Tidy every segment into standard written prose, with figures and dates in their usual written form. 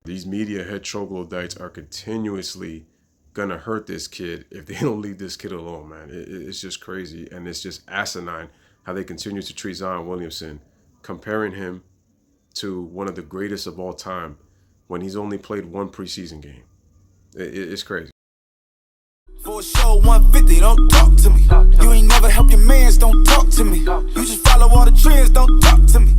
These media head troglodytes are continuously gonna hurt this kid if they don't leave this kid alone, man. It's just crazy, and it's just asinine how they continue to treat Zion Williamson, comparing him to one of the greatest of all time when he's only played one preseason game. It's crazy. For a show 150, don't talk to me. You ain't never help your mans, don't talk to me. You just follow all the trends, don't talk to me.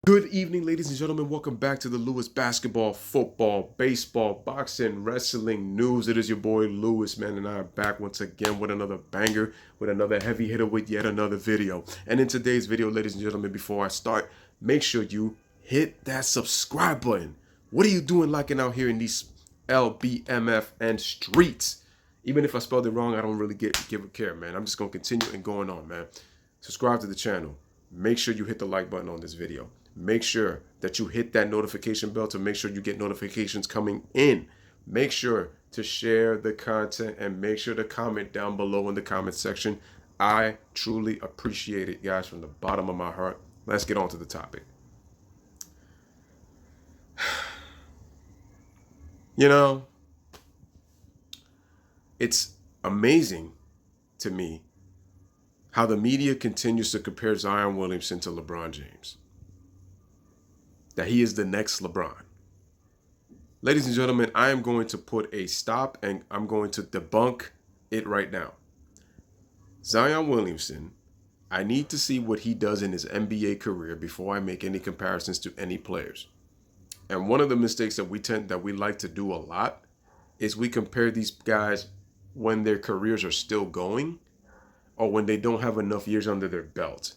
Good evening, ladies and gentlemen. Welcome back to the Lewis basketball, football, baseball, boxing, wrestling news. It is your boy Lewis, man, and I are back once again with another banger, with another heavy hitter, with yet another video. And in today's video, ladies and gentlemen, before I start, make sure you hit that subscribe button. What are you doing liking out here in these LBMF and streets? Even if I spelled it wrong, I don't really give a care, man. I'm just going to continue and going on, man. Subscribe to the channel. Make sure you hit the like button on this video. Make sure that you hit that notification bell to make sure you get notifications coming in. Make sure to share the content and make sure to comment down below in the comment section. I truly appreciate it, guys, from the bottom of my heart. Let's get on to the topic. You know, it's amazing to me how the media continues to compare Zion Williamson to LeBron James. That he is the next LeBron. Ladies and gentlemen, I am going to put a stop and I'm going to debunk it right now. Zion Williamson, I need to see what he does in his NBA career before I make any comparisons to any players. And one of the mistakes that we like to do a lot is we compare these guys when their careers are still going or when they don't have enough years under their belt.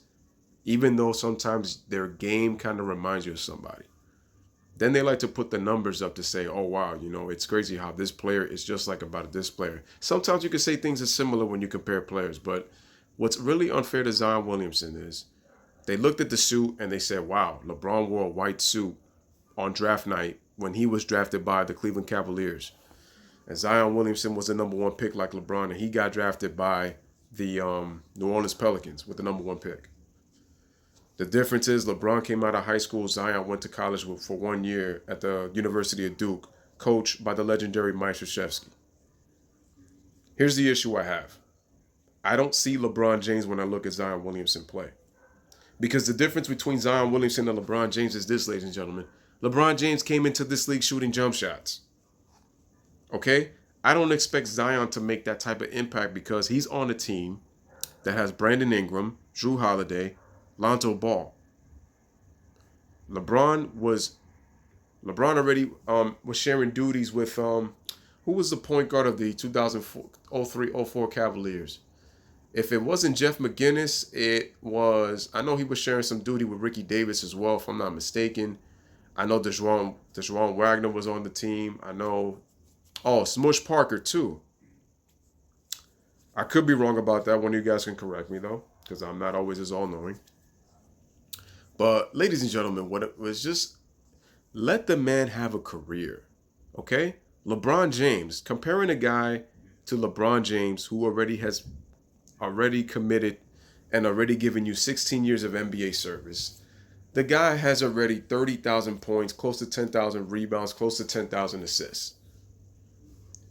Even though sometimes their game kind of reminds you of somebody. Then they like to put the numbers up to say, oh, wow, you know, it's crazy how this player is just like about this player. Sometimes you can say things are similar when you compare players, but what's really unfair to Zion Williamson is they looked at the suit and they said, wow, LeBron wore a white suit on draft night when he was drafted by the Cleveland Cavaliers. And Zion Williamson was the #1 pick like LeBron, and he got drafted by the New Orleans Pelicans with the #1 pick. The difference is LeBron came out of high school. Zion went to college for 1 year at the University of Duke, coached by the legendary Mike Krzyzewski. Here's the issue I have. I don't see LeBron James when I look at Zion Williamson play. Because the difference between Zion Williamson and LeBron James is this, ladies and gentlemen. LeBron James came into this league shooting jump shots. Okay? I don't expect Zion to make that type of impact because he's on a team that has Brandon Ingram, Jrue Holiday, Lonzo Ball. LeBron already was sharing duties with who was the point guard of the 2003-04 Cavaliers? If it wasn't Jeff McGinnis, it was, I know he was sharing some duty with Ricky Davis as well, if I'm not mistaken. I know Deshaun Wagner was on the team. I know, Smush Parker too. I could be wrong about that. One of you guys can correct me though, because I'm not always as all-knowing. But ladies and gentlemen, what it was, just let the man have a career, okay? LeBron James, comparing a guy to LeBron James who already committed and already given you 16 years of NBA service. The guy has already 30,000 points, close to 10,000 rebounds, close to 10,000 assists.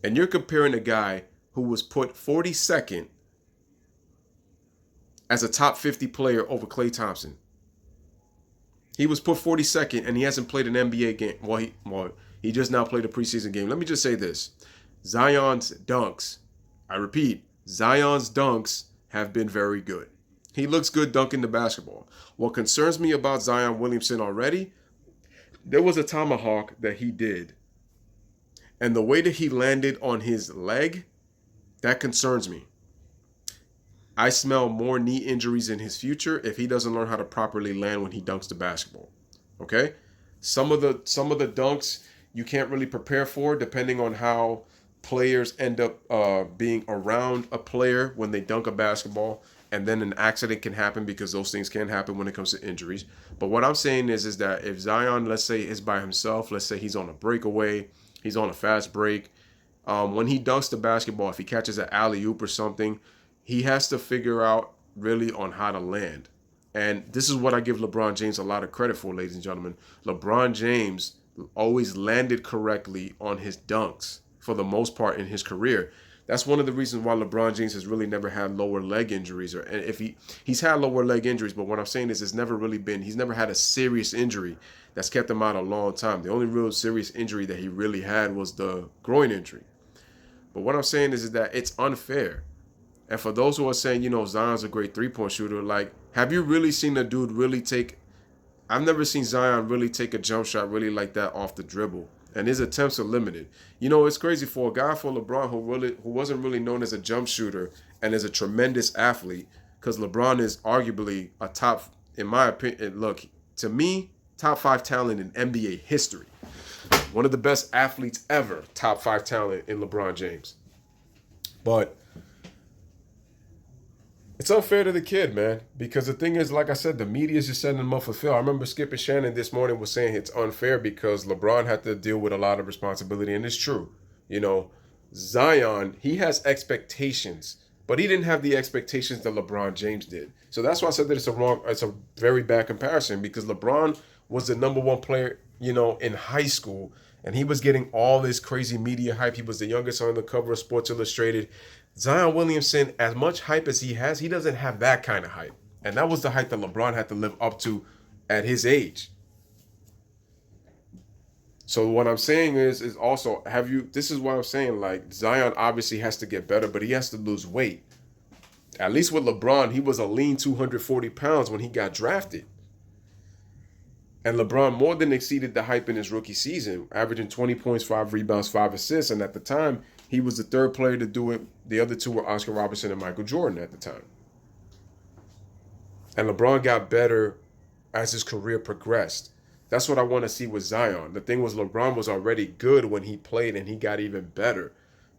And you're comparing a guy who was put 42nd as a top 50 player over Klay Thompson. He was put 42nd, and he hasn't played an NBA game. Well, he just now played a preseason game. Let me just say this. Zion's dunks, I repeat, Zion's dunks have been very good. He looks good dunking the basketball. What concerns me about Zion Williamson already, there was a tomahawk that he did. And the way that he landed on his leg, that concerns me. I smell more knee injuries in his future if he doesn't learn how to properly land when he dunks the basketball. Okay? Some of the dunks you can't really prepare for depending on how players end up being around a player when they dunk a basketball, and then an accident can happen because those things can happen when it comes to injuries. But what I'm saying is that if Zion, let's say, is by himself, let's say he's on a breakaway, he's on a fast break, when he dunks the basketball, if he catches an alley-oop or something, he has to figure out really on how to land. And this is what I give LeBron James a lot of credit for, ladies and gentlemen. LeBron James always landed correctly on his dunks for the most part in his career. That's one of the reasons why LeBron James has really never had lower leg injuries, or and if he's had lower leg injuries, but what I'm saying is he's never had a serious injury that's kept him out a long time. The only real serious injury that he really had was the groin injury. But what I'm saying is that it's unfair. And for those who are saying, Zion's a great three-point shooter, like, have you really seen a dude really take I've never seen Zion really take a jump shot really like that off the dribble. And his attempts are limited. It's crazy for a guy for LeBron who wasn't really known as a jump shooter and is a tremendous athlete, because LeBron is arguably a top, in my opinion, look, to me, top 5 talent in NBA history. One of the best athletes ever, top 5 talent in LeBron James. But it's unfair to the kid, man, because the thing is, like I said, the media is just setting him up for fail. I remember Skip and Shannon this morning was saying it's unfair because LeBron had to deal with a lot of responsibility, and it's true. Zion, he has expectations, but he didn't have the expectations that LeBron James did. So that's why I said that it's a very bad comparison, because LeBron was the number 1 player, in high school, and he was getting all this crazy media hype. He was the youngest on the cover of Sports Illustrated. Zion Williamson, as much hype as he has, he doesn't have that kind of hype. And that was the hype that LeBron had to live up to at his age. So what I'm saying is also, this is what I'm saying, like, Zion obviously has to get better, but he has to lose weight. At least with LeBron, he was a lean 240 pounds when he got drafted. And LeBron more than exceeded the hype in his rookie season, averaging 20 points, 5 rebounds, 5 assists. And at the time, he was the 3rd player to do it. The other 2 were Oscar Robertson and Michael Jordan at the time. And LeBron got better as his career progressed. That's what I want to see with Zion. The thing was, LeBron was already good when he played, and he got even better.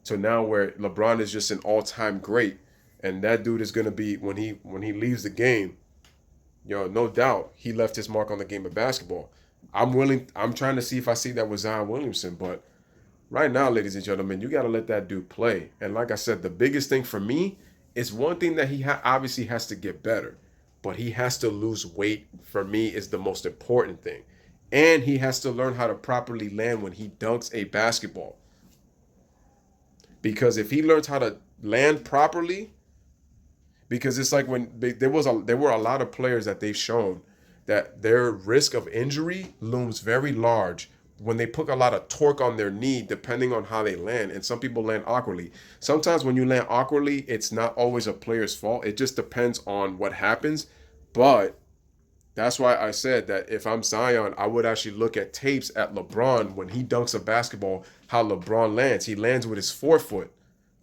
So now where LeBron is just an all-time great, and that dude is going to be, when he leaves the game, no doubt he left his mark on the game of basketball. I'm trying to see if I see that with Zion Williamson, but right now, ladies and gentlemen, you got to let that dude play. And like I said, the biggest thing for me is one thing that he obviously has to get better, but he has to lose weight, for me, is the most important thing. And he has to learn how to properly land when he dunks a basketball. Because if he learns how to land properly, because it's like when there were a lot of players that they've shown that their risk of injury looms very large when they put a lot of torque on their knee, depending on how they land. And some people land awkwardly. Sometimes when you land awkwardly, it's not always a player's fault. It just depends on what happens. But that's why I said that if I'm Zion, I would actually look at tapes at LeBron when he dunks a basketball, how LeBron lands. He lands with his forefoot.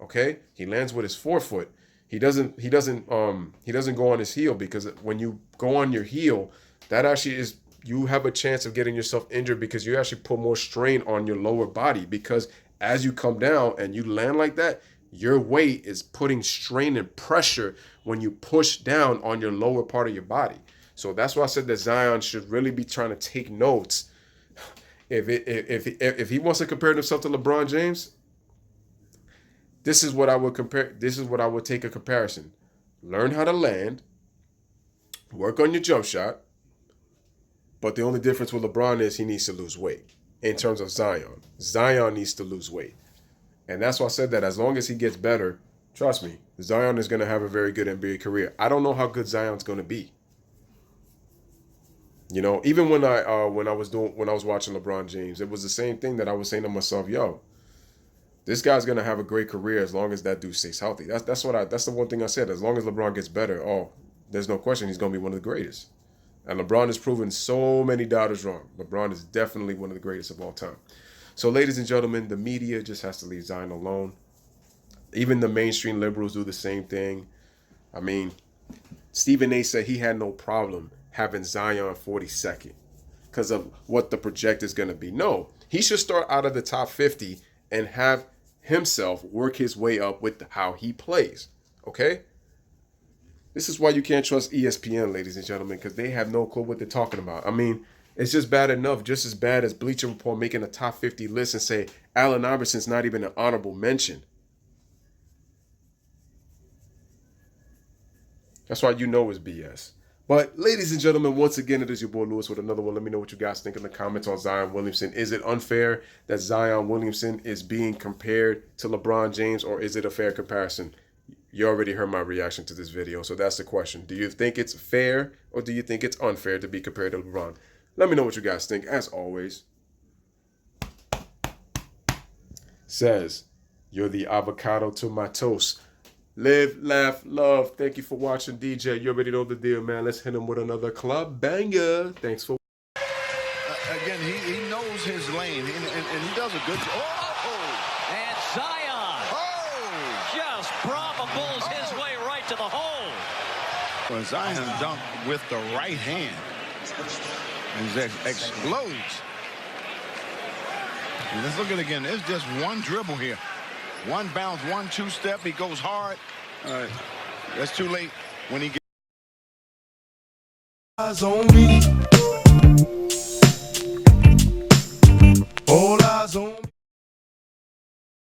Okay? He lands with his forefoot. He doesn't go on his heel, because when you go on your heel, that actually is, you have a chance of getting yourself injured, because you actually put more strain on your lower body, because as you come down and you land like that, your weight is putting strain and pressure when you push down on your lower part of your body. So that's why I said that Zion should really be trying to take notes. If he wants to compare himself to LeBron James, this is what I would compare. This is what I would take a comparison. Learn how to land. Work on your jump shot. But the only difference with LeBron is he needs to lose weight. In terms of Zion, Zion needs to lose weight. And that's why I said that as long as he gets better, trust me, Zion is going to have a very good NBA career. I don't know how good Zion's going to be. Even when I was watching LeBron James, it was the same thing that I was saying to myself, yo, this guy's gonna have a great career as long as that dude stays healthy. That's the one thing I said. As long as LeBron gets better, there's no question he's gonna be one of the greatest. And LeBron has proven so many doubters wrong. LeBron is definitely one of the greatest of all time. So, ladies and gentlemen, the media just has to leave Zion alone. Even the mainstream liberals do the same thing. I mean, Stephen A. said he had no problem having Zion 42nd because of what the project is going to be. No, he should start out of the top 50 and have himself work his way up with how he plays. Okay? This is why you can't trust ESPN, ladies and gentlemen, because they have no clue what they're talking about. I mean, it's just bad enough, just as bad as Bleacher Report making a top 50 list and say Allen Iverson's not even an honorable mention. That's why you know it's BS. But ladies and gentlemen, once again, it is your boy Lewis with another one. Let me know what you guys think in the comments on Zion Williamson. Is it unfair that Zion Williamson is being compared to LeBron James, or is it a fair comparison? You already heard my reaction to this video, so that's the question. Do you think it's fair, or do you think it's unfair to be compared to LeBron? Let me know what you guys think. As always, says, you're the avocado to my toast. Live, laugh, love. Thank you for watching, DJ. You already know the deal, man. Let's hit him with another club banger. Thanks for again, he knows his lane, and he does a good job. Oh! And Zion just bulls his way right to the hole. Well, Zion dunked with the right hand. And explodes. And let's look at it again. There's just one dribble here. One bounce, 1-2 step. He goes hard. All right. That's too late when he gets Eyes on me. All eyes on me.